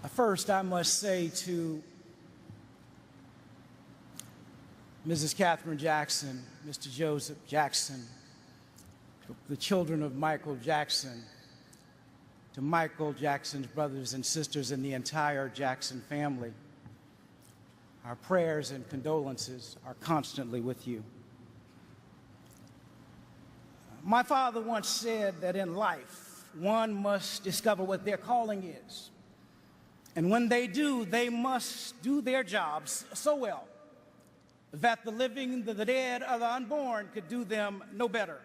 First, I must say to Mrs. Catherine Jackson, Mr. Joseph Jackson, the children of Michael Jackson, to Michael Jackson's brothers and sisters and the entire Jackson family, our prayers and condolences are constantly with you. My father once said that in life, one must discover what their calling is. And when they do, they must do their jobs so well that the living, the dead, or the unborn could do them no better.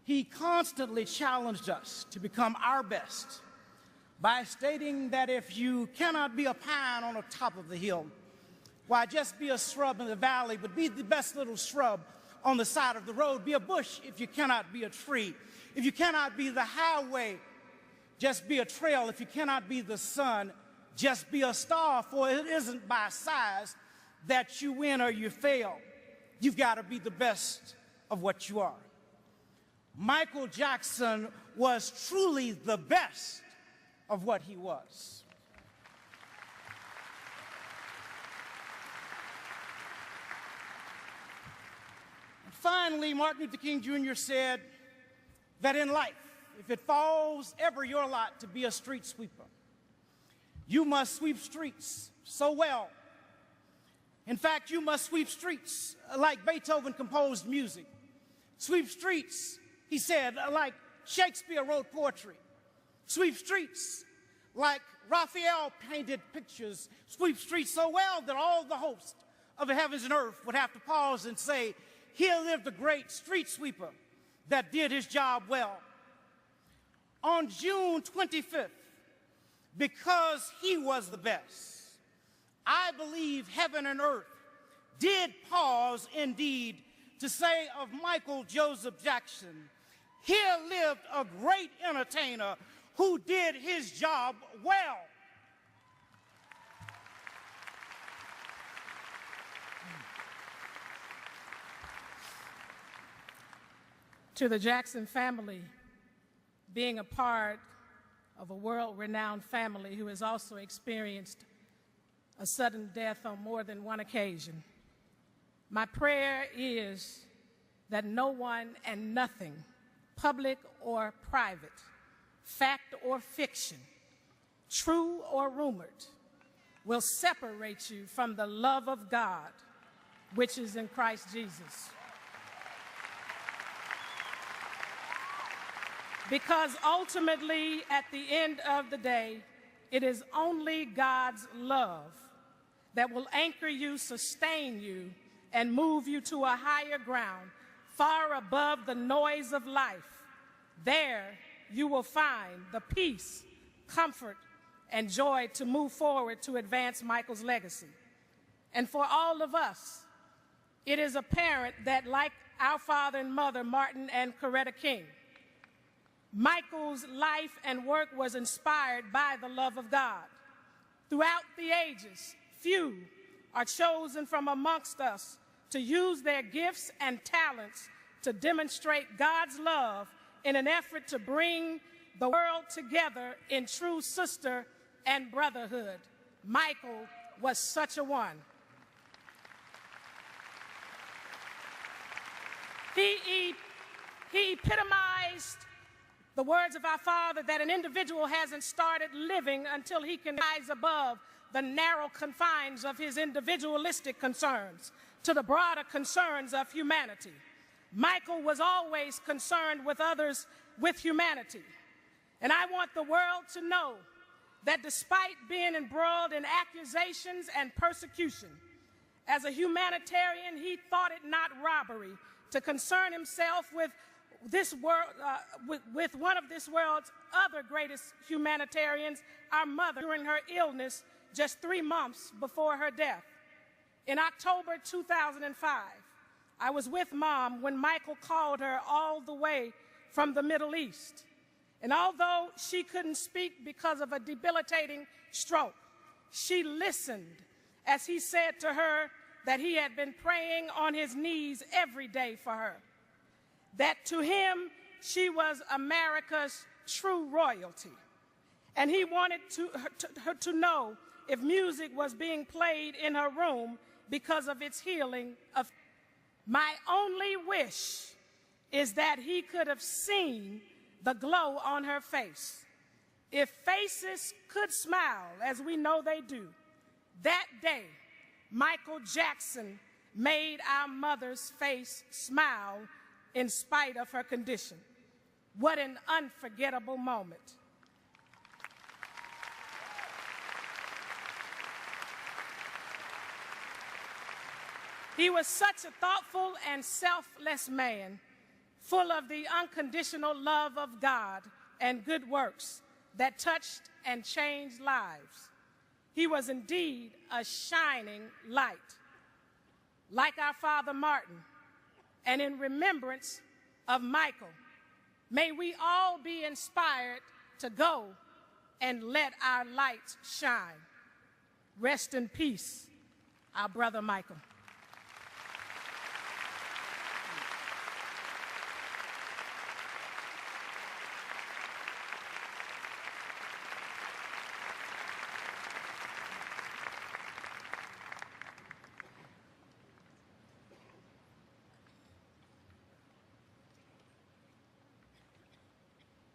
He constantly challenged us to become our best by stating that if you cannot be a pine on the top of the hill, why, just be a shrub in the valley, but be the best little shrub on the side of the road. Be a bush if you cannot be a tree. If you cannot be the highway, just be a trail. If you cannot be the sun, just be a star, for it isn't by size that you win or you fail. You've got to be the best of what you are. Michael Jackson was truly the best of what he was. And finally, Martin Luther King Jr. said that in life, if it falls ever your lot to be a street sweeper, you must sweep streets so well. In fact, you must sweep streets like Beethoven composed music. Sweep streets, he said, like Shakespeare wrote poetry. Sweep streets like Raphael painted pictures. Sweep streets so well that all the host of the heavens and earth would have to pause and say, here lived a great street sweeper that did his job well. On June 25th, because he was the best, I believe heaven and earth did pause indeed to say of Michael Joseph Jackson, here lived a great entertainer who did his job well. To the Jackson family, being a part of a world-renowned family who has also experienced a sudden death on more than one occasion, my prayer is that no one and nothing, public or private, fact or fiction, true or rumored, will separate you from the love of God, which is in Christ Jesus. Because ultimately, at the end of the day, it is only God's love that will anchor you, sustain you, and move you to a higher ground, far above the noise of life. There, you will find the peace, comfort, and joy to move forward to advance Michael's legacy. And for all of us, it is apparent that, like our father and mother, Martin and Coretta King, Michael's life and work was inspired by the love of God. Throughout the ages, few are chosen from amongst us to use their gifts and talents to demonstrate God's love in an effort to bring the world together in true sister and brotherhood. Michael was such a one. He epitomized the words of our Father that an individual hasn't started living until he can rise above the narrow confines of his individualistic concerns to the broader concerns of humanity. Michael was always concerned with others, with humanity. And I want the world to know that despite being embroiled in accusations and persecution, as a humanitarian, he thought it not robbery to concern himself with this world, with one of this world's other greatest humanitarians, our mother, during her illness just 3 months before her death. In October 2005, I was with Mom when Michael called her all the way from the Middle East. And although she couldn't speak because of a debilitating stroke, she listened as he said to her that he had been praying on his knees every day for her, that to him she was America's true royalty, and he wanted her to know if music was being played in her room because of its healing. My only wish is that he could have seen the glow on her face. If faces could smile, as we know they do, that day, Michael Jackson made our mother's face smile in spite of her condition. What an unforgettable moment. He was such a thoughtful and selfless man, full of the unconditional love of God and good works that touched and changed lives. He was indeed a shining light. Like our father Martin, and in remembrance of Michael, may we all be inspired to go and let our light shine. Rest in peace, our brother Michael.